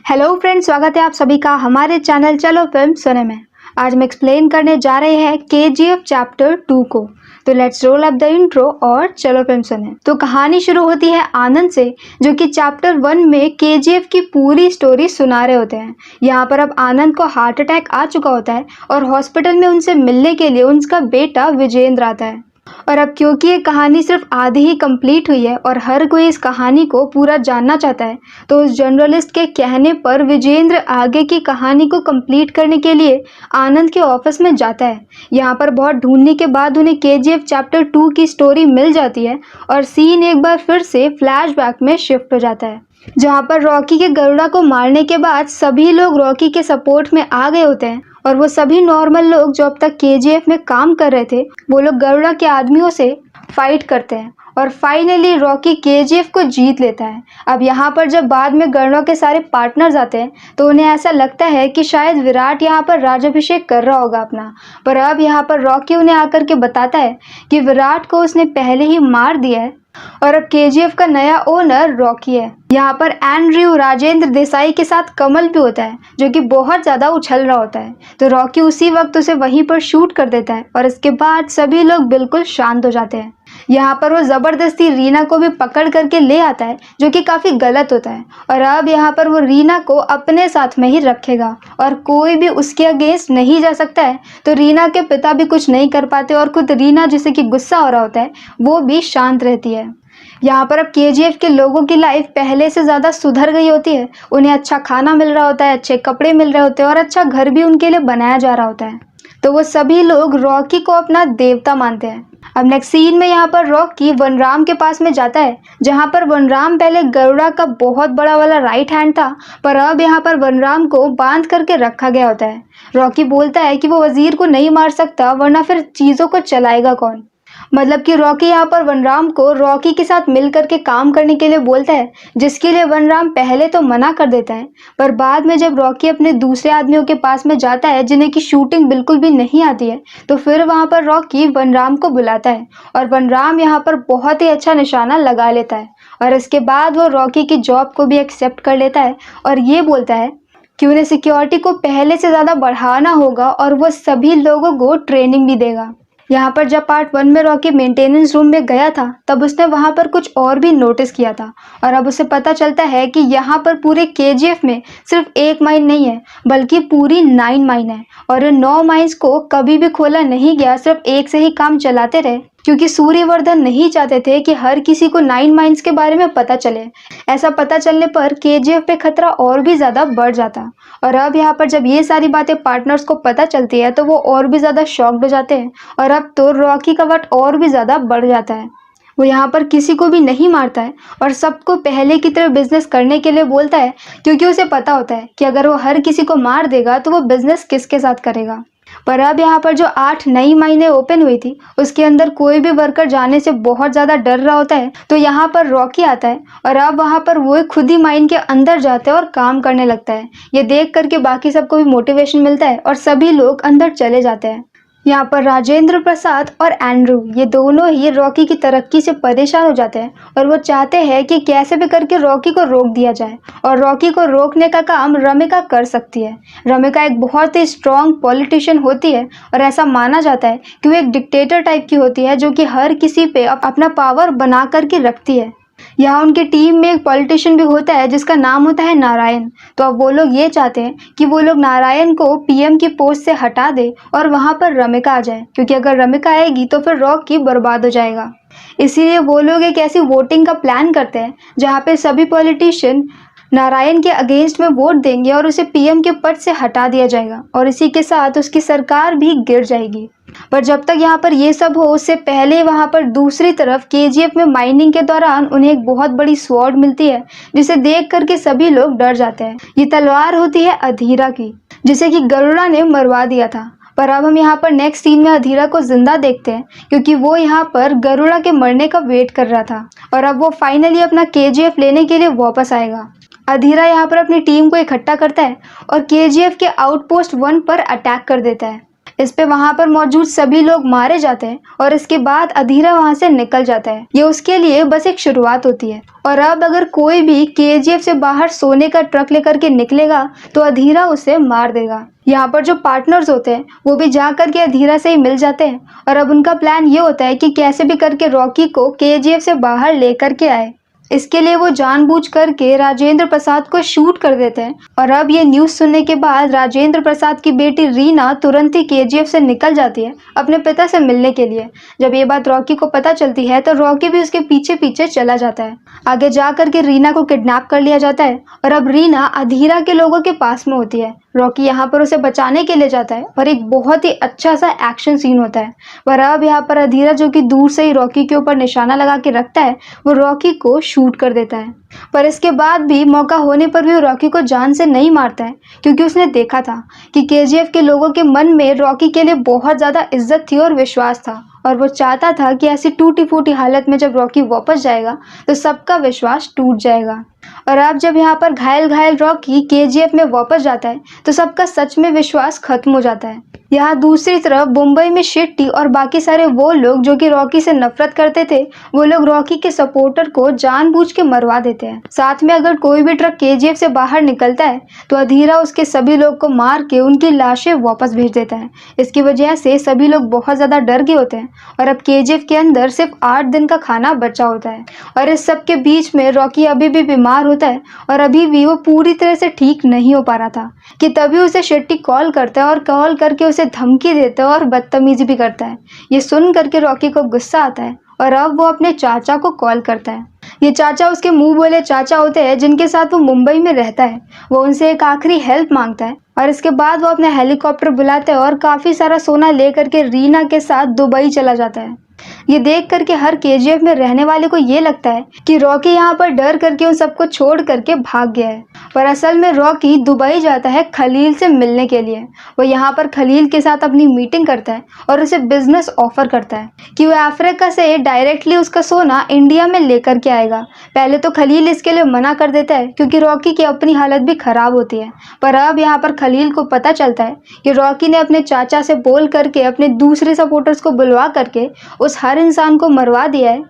Hello friends, स्वागत है आप सभी का हमारे चैनल चलो फिल्म सुने में। आज हम एक्सप्लेन करने जा रहे हैं केजीएफ चैप्टर 2 को। तो let's roll up the intro और चलो फिल्म सुने। तो कहानी शुरू होती है आनंद से, जो कि चैप्टर 1 में केजीएफ की पूरी स्टोरी सुना रहे होते हैं। यहाँ पर अब आनंद को हार्ट अटैक आ चुका होता है और हॉस्पिटल में उनसे मिलने के लिए उनका बेटा विजेंद्र आता है। और अब क्योंकि ये कहानी सिर्फ आधी ही कंप्लीट हुई है और हर कोई इस कहानी को पूरा जानना चाहता है, तो उस जर्नलिस्ट के कहने पर विजेंद्र आगे की कहानी को कंप्लीट करने के लिए आनंद के ऑफिस में जाता है। यहाँ पर बहुत ढूंढने के बाद उन्हें केजीएफ चैप्टर 2 की स्टोरी मिल जाती है और सीन एक बार फिर से फ्लैशबैक में शिफ्ट हो जाता है, जहाँ पर रॉकी के गरुड़ा को मारने के बाद सभी लोग रॉकी के सपोर्ट में आ गए होते हैं और वो सभी नॉर्मल लोग जो अब तक केजीएफ में काम कर रहे थे, वो लोग गरुड़ा के आदमियों से फाइट करते हैं और फाइनली रॉकी केजीएफ को जीत लेता है। अब यहाँ पर जब बाद में गरुड़ा के सारे पार्टनर्स आते हैं तो उन्हें ऐसा लगता है कि शायद विराट यहाँ पर राज्याभिषेक कर रहा होगा अपना, पर अब यहाँ पर रॉकी उन्हें आकर के बताता है कि विराट को उसने पहले ही मार दिया है और अब केजीएफ का नया ओनर रॉकी है। यहाँ पर एंड्रयू राजेंद्र देसाई के साथ कमल भी होता है, जो कि बहुत ज़्यादा उछल रहा होता है। तो रॉकी उसी वक्त उसे वहीं पर शूट कर देता है और इसके बाद सभी लोग बिल्कुल शांत हो जाते हैं। यहाँ पर वो ज़बरदस्ती रीना को भी पकड़ करके ले आता है, जो कि काफ़ी गलत होता है। और अब यहाँ पर वो रीना को अपने साथ में ही रखेगा और कोई भी उसके अगेंस्ट नहीं जा सकता है। तो रीना के पिता भी कुछ नहीं कर पाते और खुद रीना, जिसे कि गुस्सा हो रहा होता है, वो भी शांत रहती है। यहाँ पर अब केजीएफ के लोगों की लाइफ पहले से ज़्यादा सुधर गई होती है। उन्हें अच्छा खाना मिल रहा होता है, अच्छे कपड़े मिल रहे होते हैं और अच्छा घर भी उनके लिए बनाया जा रहा होता है। तो वो सभी लोग रॉकी को अपना देवता मानते हैं। अब नेक्स्ट सीन में यहाँ पर रॉकी वनराम के पास में जाता है, जहाँ पर वनराम पहले गरुड़ा का बहुत बड़ा वाला राइट हैंड था, पर अब यहाँ पर वनराम को बांध करके रखा गया होता है। रॉकी बोलता है कि वो वजीर को नहीं मार सकता, वरना फिर चीज़ों को चलाएगा कौन। मतलब कि रॉकी यहाँ पर वनराम को रॉकी के साथ मिल करके काम करने के लिए बोलता है, जिसके लिए वनराम पहले तो मना कर देता है, पर बाद में जब रॉकी अपने दूसरे आदमियों के पास में जाता है जिन्हें की शूटिंग बिल्कुल भी नहीं आती है, तो फिर वहाँ पर रॉकी वनराम को बुलाता है और वनराम यहाँ पर बहुत ही अच्छा निशाना लगा लेता है और इसके बाद वो रॉकी की जॉब को भी एक्सेप्ट कर लेता है और ये बोलता है कि उन्हें सिक्योरिटी को पहले से ज़्यादा बढ़ाना होगा और वो सभी लोगों को ट्रेनिंग भी देगा। यहाँ पर जब पार्ट 1 में रॉकी मेंटेनेंस रूम में गया था, तब उसने वहाँ पर कुछ और भी नोटिस किया था और अब उसे पता चलता है कि यहाँ पर पूरे केजीएफ में सिर्फ एक माइन नहीं है, बल्कि पूरी 9 माइन है और इन 9 माइंस को कभी भी खोला नहीं गया, सिर्फ एक से ही काम चलाते रहे, क्योंकि सूर्यवर्धन नहीं चाहते थे कि हर किसी को 9 माइंस के बारे में पता चले। ऐसा पता चलने पर केजीएफ पे खतरा और भी ज़्यादा बढ़ जाता और अब यहाँ पर जब ये सारी बातें पार्टनर्स को पता चलती है तो वो और भी ज़्यादा शॉक्ड हो जाते हैं और अब तो रॉकी का वट और भी ज़्यादा बढ़ जाता है। वो यहाँ पर किसी को भी नहीं मारता है और सबको पहले की तरह बिजनेस करने के लिए बोलता है, क्योंकि उसे पता होता है कि अगर वो हर किसी को मार देगा तो वो बिजनेस किसके साथ करेगा। पर अब यहाँ पर जो 8 नई माइनें ओपन हुई थी, उसके अंदर कोई भी वर्कर जाने से बहुत ज़्यादा डर रहा होता है। तो यहाँ पर रॉकी आता है और अब वहाँ पर वो खुद ही माइन के अंदर जाता है और काम करने लगता है। ये देख करके बाकी सबको भी मोटिवेशन मिलता है और सभी लोग अंदर चले जाते हैं। यहाँ पर राजेंद्र प्रसाद और एंड्रू, ये दोनों ही रॉकी की तरक्की से परेशान हो जाते हैं और वो चाहते हैं कि कैसे भी करके रॉकी को रोक दिया जाए और रॉकी को रोकने का काम रमिका कर सकती है। रमिका एक बहुत ही स्ट्रॉन्ग पॉलिटिशियन होती है और ऐसा माना जाता है कि वो एक डिक्टेटर टाइप की होती है, जो कि हर किसी पे अपना पावर बना करके रखती है। यहाँ उनकी टीम में एक पॉलिटिशियन भी होता है जिसका नाम होता है नारायण। तो अब वो लोग ये चाहते हैं कि वो लोग नारायण को पीएम की पोस्ट से हटा दे और वहाँ पर रमिका आ जाए, क्योंकि अगर रमिका आएगी तो फिर रॉकी बर्बाद हो जाएगा। इसीलिए वो लोग एक ऐसी वोटिंग का प्लान करते हैं जहाँ पे सभी पॉलिटिशियन नारायण के अगेंस्ट में वोट देंगे और उसे पीएम के पद से हटा दिया जाएगा और इसी के साथ उसकी सरकार भी गिर जाएगी। पर जब तक यहाँ पर ये सब हो, उससे पहले वहाँ पर दूसरी तरफ केजीएफ में माइनिंग के दौरान उन्हें एक बहुत बड़ी स्वॉर्ड मिलती है, जिसे देख करके सभी लोग डर जाते हैं। ये तलवार होती है अधीरा की, जिसे कि गरुड़ा ने मरवा दिया था। पर अब हम यहाँ पर नेक्स्ट सीन में अधीरा को जिंदा देखते हैं, क्योंकि वो यहाँ पर गरुड़ा के मरने का वेट कर रहा था और अब वो फाइनली अपना केजीएफ लेने के लिए वापस आएगा। अधीरा यहाँ पर अपनी टीम को इकट्ठा करता है और केजीएफ के आउटपोस्ट 1 पर अटैक कर देता है। इस पे वहां पर मौजूद सभी लोग मारे जाते हैं और इसके बाद अधीरा वहां से निकल जाता है। ये उसके लिए बस एक शुरुआत होती है। और अब अगर कोई भी केजीएफ से बाहर सोने का ट्रक लेकर के निकलेगा तो अधीरा उसे मार देगा। यहाँ पर जो पार्टनर्स होते हैं वो भी जा करके अधीरा से ही मिल जाते हैं और अब उनका प्लान ये होता है कि कैसे भी करके रॉकी को केजीएफ से बाहर लेकर के आए। इसके लिए वो जानबूझ करके राजेंद्र प्रसाद को शूट कर देते हैं। और अब ये न्यूज़ सुनने के बाद राजेंद्र प्रसाद की बेटी रीना तुरंत ही केजीएफ से निकल जाती है अपने पिता से मिलने के लिए। जब ये बात रॉकी को पता चलती है तो रॉकी भी उसके पीछे पीछे चला जाता है। आगे जा करके रीना को किडनैप कर लिया जाता है और अब रीना अधीरा के लोगों के पास में होती है। रॉकी यहाँ पर उसे बचाने के लिए जाता है और एक बहुत ही अच्छा सा एक्शन सीन होता है। पर अब यहाँ पर अधीरा जो कि दूर से ही रॉकी के ऊपर निशाना लगा के रखता है वो रॉकी को शूट कर देता है। पर इसके बाद भी मौका होने पर भी वो रॉकी को जान से नहीं मारता है क्योंकि उसने देखा था कि केजीएफ के लोगों के मन में रॉकी के लिए बहुत ज़्यादा इज्जत थी और विश्वास था और वो चाहता था कि ऐसी टूटी फूटी हालत में जब रॉकी वापस जाएगा तो सबका विश्वास टूट जाएगा। और अब जब यहाँ पर घायल घायल रॉकी केजीएफ में वापस जाता है तो सबका सच में विश्वास खत्म हो जाता है। यहाँ दूसरी तरफ मुंबई में शेट्टी और बाकी सारे वो लोग जो कि रॉकी से नफरत करते थे वो लोग रॉकी के सपोर्टर को जानबूझ के मरवा देते हैं। साथ में अगर कोई भी ट्रक केजीएफ से बाहर निकलता है तो अधीरा उसके सभी लोग को मार के उनकी लाशें वापस भेज देता है। इसकी वजह से सभी लोग बहुत ज़्यादा डर गए होते हैं और अब केजीएफ के अंदर सिर्फ 8 दिन का खाना बचा होता है। और इस सब के बीच में रॉकी अभी भी बीमार होता है और अभी भी वो पूरी तरह से ठीक नहीं हो पा रहा था कि तभी उसे शेट्टी कॉल करता है और कॉल करके उसे धमकी देता है और बदतमीजी भी करता है। ये सुन करके रॉकी को गुस्सा आता है और अब वो अपने चाचा को कॉल करता है। ये चाचा उसके मुंह बोले चाचा होते हैं जिनके साथ वो मुंबई में रहता है। वो उनसे एक आखिरी हेल्प मांगता है और इसके बाद वो अपने हेलीकॉप्टर बुलाते हैं और काफ़ी सारा सोना लेकर के रीना के साथ दुबई चला जाता है। ये देख करके हर केजीएफ में रहने वाले को ये लगता है कि रॉकी यहाँ पर डर करके उन सबको छोड़ करके भाग गया है। पर असल में रॉकी दुबई जाता है खलील से मिलने के लिए। वो यहाँ पर खलील के साथ अपनी मीटिंग करता है और उसे बिजनेस ऑफर करता है कि वो अफ्रीका से डायरेक्टली उसका सोना इंडिया में लेकर के आएगा। पहले तो खलील इसके लिए मना कर देता है क्योंकि रॉकी की अपनी हालत भी खराब होती है। पर अब यहाँ पर खलील को पता चलता है कि रॉकी ने अपने चाचा से बोल करके अपने दूसरे सपोर्टर्स को बुलवा करके उस हर इंसान को मरवा दिया है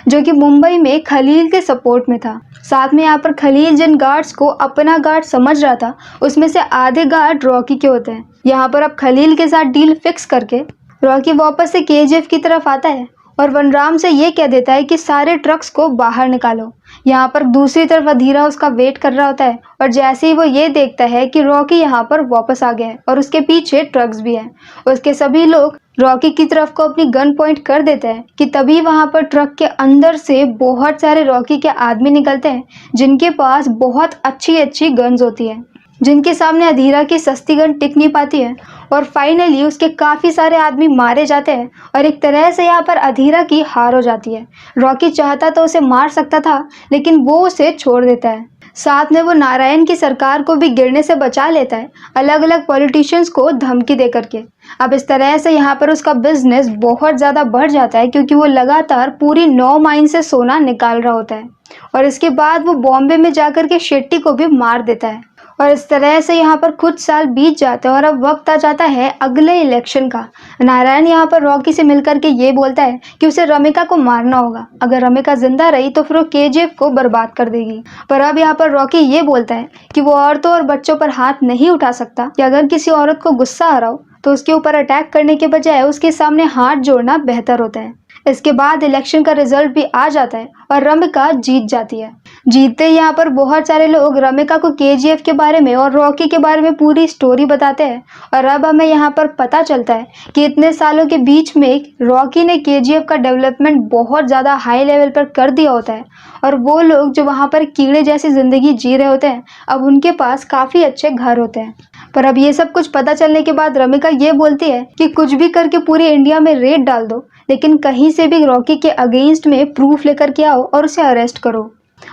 जो कि मुंबई में खलील के सपोर्ट में था। साथ में यहाँ पर खलील जिन गार्ड्स को अपना गार्ड समझ रहा था उसमें से आधे गार्ड रॉकी के होते हैं। यहाँ पर अब खलील के साथ डील फिक्स करके रॉकी वापस से केजीएफ की तरफ आता है और वनराम से ये कह देता है कि सारे ट्रक्स को बाहर निकालो। यहाँ पर दूसरी तरफ अधीरा उसका वेट कर रहा होता है और जैसे ही वो ये देखता है कि रॉकी यहाँ पर वापस आ गया है और उसके पीछे ट्रक्स भी हैं, उसके सभी लोग रॉकी की तरफ को अपनी गन पॉइंट कर देते हैं कि तभी वहाँ पर ट्रक के अंदर से बहुत सारे रॉकी के आदमी निकलते हैं जिनके पास बहुत अच्छी अच्छी गन्स होती है, जिनके सामने अधीरा की सस्ती गन टिक नहीं पाती है। और फाइनली उसके काफ़ी सारे आदमी मारे जाते हैं और एक तरह से यहाँ पर अधीरा की हार हो जाती है। रॉकी चाहता तो उसे मार सकता था लेकिन वो उसे छोड़ देता है। साथ में वो नारायण की सरकार को भी गिरने से बचा लेता है अलग अलग पॉलिटिशियंस को धमकी दे करके। अब इस तरह से यहाँ पर उसका बिजनेस बहुत ज़्यादा बढ़ जाता है क्योंकि वो लगातार पूरी 9 माइन से सोना निकाल रहा होता है और इसके बाद वो बॉम्बे में जाकर के शेट्टी को भी मार देता है। और इस तरह से यहाँ पर कुछ साल बीत जाते हैं और अब वक्त आ जाता है अगले इलेक्शन का। नारायण यहाँ पर रॉकी से मिलकर के ये बोलता है कि उसे रमिका को मारना होगा, अगर रमिका जिंदा रही तो फिर वो केजीएफ को बर्बाद कर देगी। पर अब यहाँ पर रॉकी ये बोलता है कि वो औरतों और बच्चों पर हाथ नहीं उठा सकता कि अगर किसी औरत को गुस्सा आ रहा हो तो उसके ऊपर अटैक करने के बजाय उसके सामने हाथ जोड़ना बेहतर होता है। इसके बाद इलेक्शन का रिजल्ट भी आ जाता है और रमिका जीत जाती है। जीतते यहाँ पर बहुत सारे लोग रमिका को केजीएफ के बारे में और रॉकी के बारे में पूरी स्टोरी बताते हैं और अब हमें यहाँ पर पता चलता है कि इतने सालों के बीच में रॉकी ने केजीएफ का डेवलपमेंट बहुत ज़्यादा हाई लेवल पर कर दिया होता है और वो लोग जो वहाँ पर कीड़े जैसी ज़िंदगी जी रहे होते हैं अब उनके पास काफ़ी अच्छे घर होते हैं। पर अब ये सब कुछ पता चलने के बाद रमिका ये बोलती है कि कुछ भी करके पूरे इंडिया में रेड डाल दो लेकिन कहीं से भी रॉकी के अगेंस्ट में प्रूफ लेकर के आओ और उसे अरेस्ट करो।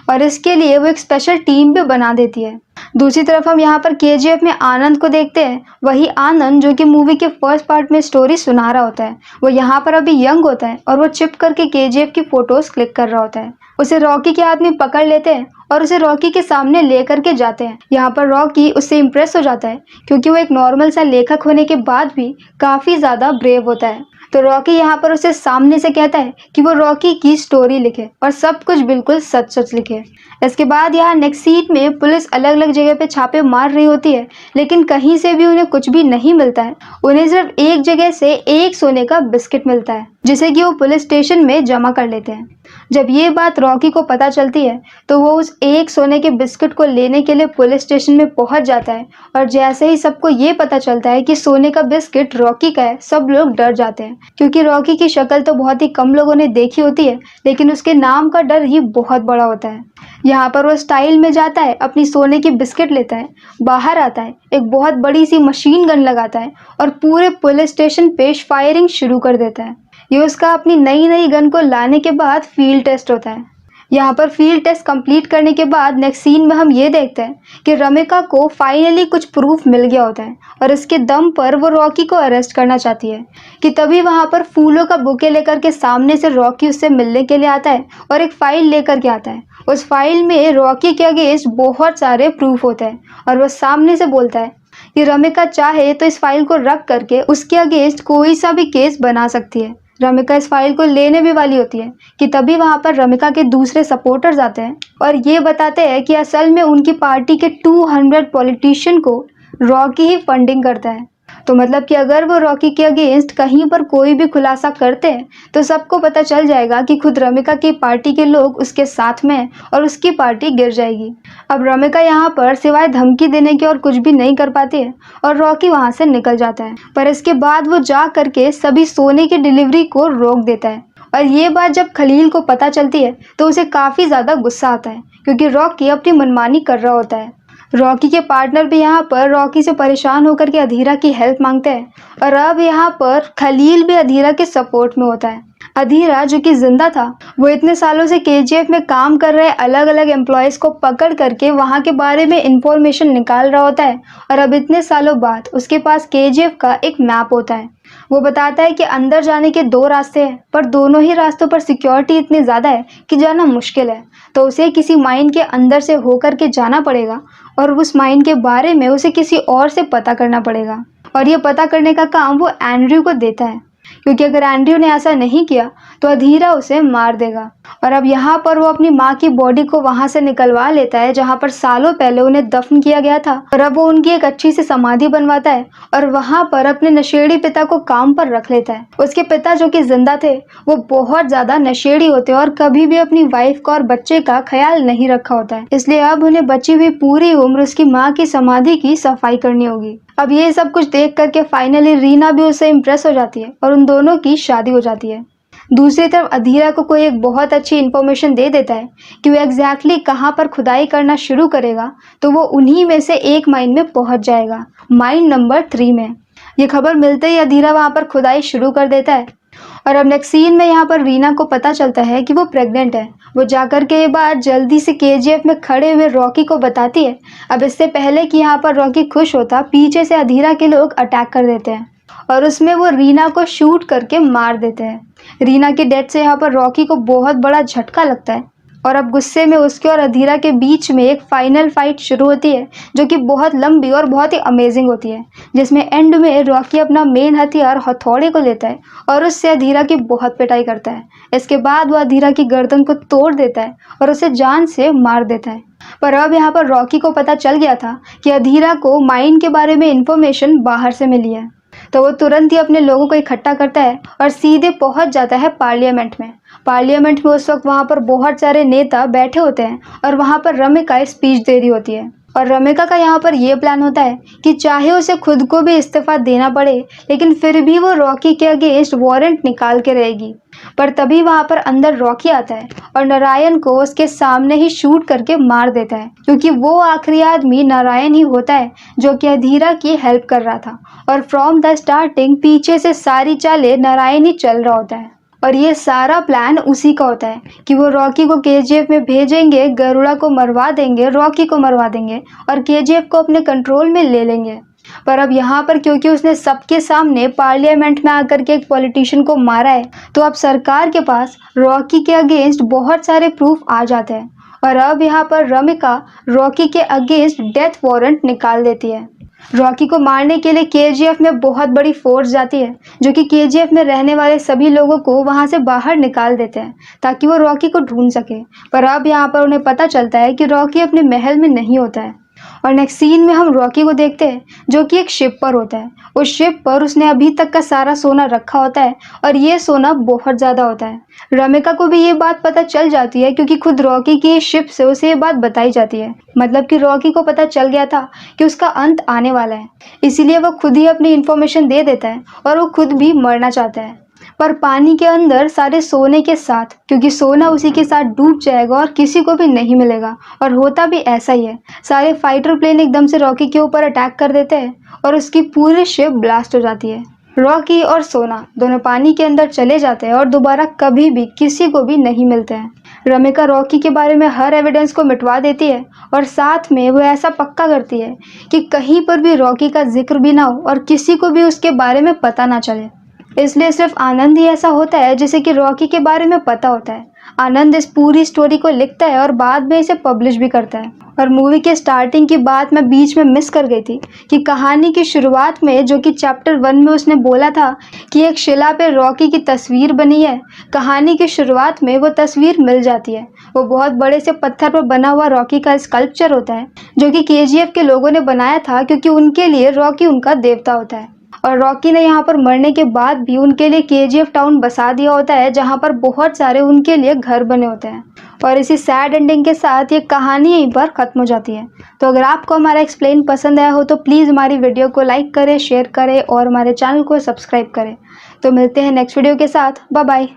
और इसके लिए वो एक स्पेशल टीम भी बना देती है। दूसरी तरफ हम यहाँ पर केजीएफ में आनंद को देखते हैं। वही आनंद जो कि मूवी के फर्स्ट पार्ट में स्टोरी सुना रहा होता है, वो यहाँ पर अभी यंग होता है और वो चिप करके केजीएफ की फोटोज क्लिक कर रहा होता है। उसे रॉकी के हाथ में पकड़ लेते हैं और उसे रॉकी के सामने लेकर के जाते हैं। यहाँ पर रॉकी उससे इम्प्रेस हो जाता है क्योंकि वो एक नॉर्मल सा लेखक होने के बाद भी काफी ज्यादा ब्रेव होता है। तो रॉकी यहाँ पर उसे सामने से कहता है कि वो रॉकी की स्टोरी लिखे और सब कुछ बिल्कुल सच सच लिखे। इसके बाद यहाँ नेक्स्ट सीट में पुलिस अलग अलग जगह पे छापे मार रही होती है, लेकिन कहीं से भी उन्हें कुछ भी नहीं मिलता है। उन्हें सिर्फ एक जगह से एक सोने का बिस्किट मिलता है जिसे कि वो पुलिस स्टेशन में जमा कर लेते हैं। जब ये बात रॉकी को पता चलती है तो वो उस एक सोने के बिस्किट को लेने के लिए पुलिस स्टेशन में पहुंच जाता है और जैसे ही सबको ये पता चलता है कि सोने का बिस्किट रॉकी का है, सब लोग डर जाते हैं क्योंकि रॉकी की शक्ल तो बहुत ही कम लोगों ने देखी होती है, लेकिन उसके नाम का डर ही बहुत बड़ा होता है। यहाँ पर वो स्टाइल में जाता है, अपनी सोने की बिस्किट लेता है, बाहर आता है, एक बहुत बड़ी सी मशीन गन लगाता है और पूरे पुलिस स्टेशन पे फायरिंग शुरू कर देता है। ये उसका अपनी नई गन को लाने के बाद फील्ड टेस्ट होता है। यहाँ पर फील्ड टेस्ट कंप्लीट करने के बाद नेक्स्ट सीन में हम ये देखते हैं कि रमिका को फाइनली कुछ प्रूफ मिल गया होता है और इसके दम पर वो रॉकी को अरेस्ट करना चाहती है कि तभी वहाँ पर फूलों का बुके लेकर के सामने से रॉकी उससे मिलने के लिए आता है और एक फाइल लेकर के आता है। उस फाइल में रॉकी के अगेंस्ट बहुत सारे प्रूफ होते हैं और वह सामने से बोलता है कि रमिका चाहे तो इस फाइल को रख करके उसके अगेंस्ट कोई सा भी केस बना सकती है। रमिका इस फाइल को लेने भी वाली होती है कि तभी वहां पर रमिका के दूसरे सपोर्टर्स आते हैं और ये बताते हैं कि असल में उनकी पार्टी के 200 पॉलिटिशियन को रॉकी ही फंडिंग करता है। तो मतलब कि अगर वो रॉकी के अगेंस्ट कहीं पर कोई भी खुलासा करते हैं तो सबको पता चल जाएगा कि खुद रमिका की पार्टी के लोग उसके साथ में हैं और उसकी पार्टी गिर जाएगी। अब रमिका यहाँ पर सिवाय धमकी देने के और कुछ भी नहीं कर पाती है और रॉकी वहाँ से निकल जाता है, पर इसके बाद वो जा करके सभी सोने की डिलीवरी को रोक देता है। और ये बात जब खलील को पता चलती है तो उसे काफ़ी ज़्यादा गुस्सा आता है क्योंकि रॉकी अपनी मनमानी कर रहा होता है। रॉकी के पार्टनर भी यहाँ पर रॉकी से परेशान होकर के अधीरा की हेल्प मांगते हैं और अब यहाँ पर खलील भी अधीरा के सपोर्ट में होता है। अधीरा जो कि जिंदा था, वो इतने सालों से केजीएफ में काम कर रहे अलग अलग एम्प्लॉयज को पकड़ करके वहाँ के बारे में इंफॉर्मेशन निकाल रहा होता है और अब इतने सालों बाद उसके पास केजीएफ का एक मैप होता है। वो बताता है कि अंदर जाने के 2 रास्ते हैं, पर दोनों ही रास्तों पर सिक्योरिटी इतनी ज़्यादा है कि जाना मुश्किल है, तो उसे किसी माइन के अंदर से होकर के जाना पड़ेगा और उस माइन के बारे में उसे किसी और से पता करना पड़ेगा। और ये पता करने का काम वो एंड्रयू को देता है क्योंकि अगर एंड्रयू ने ऐसा नहीं किया तो अधीरा उसे मार देगा। और अब यहाँ पर वो अपनी माँ की बॉडी को वहाँ से निकलवा लेता है जहाँ पर सालों पहले उन्हें दफन किया गया था और अब वो उनकी एक अच्छी सी समाधि बनवाता है और वहाँ पर अपने नशेड़ी पिता को काम पर रख लेता है। उसके पिता जो कि जिंदा थे वो बहुत ज्यादा नशेड़ी होते और कभी भी अपनी वाइफ का और बच्चे का ख्याल नहीं रखा होता है, इसलिए अब उन्हें बची हुई पूरी उम्र उसकी माँ की समाधि की सफाई करनी होगी। अब ये सब कुछ देख करके फाइनली रीना भी उससे इम्प्रेस हो जाती है और उन दोनों की शादी हो जाती है। दूसरी तरफ अधीरा को कोई एक बहुत अच्छी इन्फॉर्मेशन दे देता है कि वो एग्जैक्टली कहाँ पर खुदाई करना शुरू करेगा, तो वो उन्हीं में से एक माइन में पहुंच जाएगा, माइन नंबर 3 में। ये खबर मिलते ही अधीरा वहाँ पर खुदाई शुरू कर देता है और अब नेक्स्ट सीन में यहाँ पर रीना को पता चलता है कि वो प्रेग्नेंट है। वो जाकर के ये बात जल्दी से केजीएफ में खड़े हुए रॉकी को बताती है। अब इससे पहले कि यहाँ पर रॉकी खुश होता, पीछे से अधीरा के लोग अटैक कर देते हैं और उसमें वो रीना को शूट करके मार देते हैं। रीना की डेथ से यहाँ पर रॉकी को बहुत बड़ा झटका लगता है और अब गुस्से में उसके और अधीरा के बीच में एक फाइनल फाइट शुरू होती है जो कि बहुत लंबी और बहुत ही अमेजिंग होती है, जिसमें एंड में रॉकी अपना मेन हथियार हथौड़े को लेता है और उससे अधीरा की बहुत पिटाई करता है। इसके बाद वो अधीरा की गर्दन को तोड़ देता है और उसे जान से मार देता है। पर अब यहाँ पर रॉकी को पता चल गया था कि अधीरा को माइन के बारे में इंफॉर्मेशन बाहर से मिली है, तो वो तुरंत ही अपने लोगों को इकट्ठा करता है और सीधे पहुंच जाता है पार्लियामेंट में। पार्लियामेंट में उस वक्त वहां पर बहुत सारे नेता बैठे होते हैं और वहां पर रमिका स्पीच दे रही होती है और रमिका का यहाँ पर यह प्लान होता है कि चाहे उसे खुद को भी इस्तीफा देना पड़े, लेकिन फिर भी वो रॉकी के अगेंस्ट वारंट निकाल के रहेगी। पर तभी वहां पर अंदर रॉकी आता है और नारायण को उसके सामने ही शूट करके मार देता है, क्योंकि वो आखिरी आदमी नारायण ही होता है जो कि अधीरा की हेल्प कर रहा था और फ्रॉम द स्टार्टिंग पीछे से सारी चालें नारायण ही चल रहा होता है। और ये सारा प्लान उसी का होता है कि वो रॉकी को केजीएफ में भेजेंगे, गरुड़ा को मरवा देंगे, रॉकी को मरवा देंगे और केजीएफ को अपने कंट्रोल में ले लेंगे। पर अब यहाँ पर क्योंकि उसने सबके सामने पार्लियामेंट में आकर के एक पॉलिटिशियन को मारा है, तो अब सरकार के पास रॉकी के अगेंस्ट बहुत सारे प्रूफ आ जाते हैं और अब यहाँ पर रमिका रॉकी के अगेंस्ट डेथ वारंट निकाल देती है। रॉकी को मारने के लिए केजीएफ में बहुत बड़ी फोर्स जाती है, जो कि केजीएफ में रहने वाले सभी लोगों को वहां से बाहर निकाल देते हैं ताकि वो रॉकी को ढूंढ सके। पर अब यहाँ पर उन्हें पता चलता है कि रॉकी अपने महल में नहीं होता है और नेक्स्ट सीन में हम रॉकी को देखते हैं जो कि एक शिप पर होता है। उस शिप पर उसने अभी तक का सारा सोना रखा होता है और ये सोना बहुत ज़्यादा होता है। रमिका को भी ये बात पता चल जाती है क्योंकि खुद रॉकी की शिप से उसे ये बात बताई जाती है। मतलब कि रॉकी को पता चल गया था कि उसका अंत आने वाला है, इसीलिए वो खुद ही अपनी इन्फॉर्मेशन दे देता है और वो खुद भी मरना चाहता है, पर पानी के अंदर सारे सोने के साथ, क्योंकि सोना उसी के साथ डूब जाएगा और किसी को भी नहीं मिलेगा। और होता भी ऐसा ही है। सारे फाइटर प्लेन एकदम से रॉकी के ऊपर अटैक कर देते हैं और उसकी पूरी शिप ब्लास्ट हो जाती है। रॉकी और सोना दोनों पानी के अंदर चले जाते हैं और दोबारा कभी भी किसी को भी नहीं मिलते हैं। रमिका रॉकी के बारे में हर एविडेंस को मिटवा देती है और साथ में वो ऐसा पक्का करती है कि कहीं पर भी रॉकी का जिक्र भी ना हो और किसी को भी उसके बारे में पता ना चले। इसलिए सिर्फ आनंद ही ऐसा होता है जिसे कि रॉकी के बारे में पता होता है। आनंद इस पूरी स्टोरी को लिखता है और बाद में इसे पब्लिश भी करता है। और मूवी के स्टार्टिंग की बात मैं बीच में मिस कर गई थी कि कहानी की शुरुआत में जो कि चैप्टर 1 में उसने बोला था कि एक शिला पे रॉकी की तस्वीर बनी है, कहानी की शुरुआत में वो तस्वीर मिल जाती है। वो बहुत बड़े से पत्थर पर बना हुआ रॉकी का स्कल्पचर होता है जो कि केजीएफ के लोगों ने बनाया था, क्योंकि उनके लिए रॉकी उनका देवता होता है। और रॉकी ने यहाँ पर मरने के बाद भी उनके लिए केजीएफ टाउन बसा दिया होता है, जहाँ पर बहुत सारे उनके लिए घर बने होते हैं। और इसी सैड एंडिंग के साथ ये कहानी यहीं पर ख़त्म हो जाती है। तो अगर आपको हमारा एक्सप्लेन पसंद आया हो तो प्लीज़ हमारी वीडियो को लाइक करें, शेयर करें और हमारे चैनल को सब्सक्राइब करें। तो मिलते हैं नेक्स्ट वीडियो के साथ। Bye bye.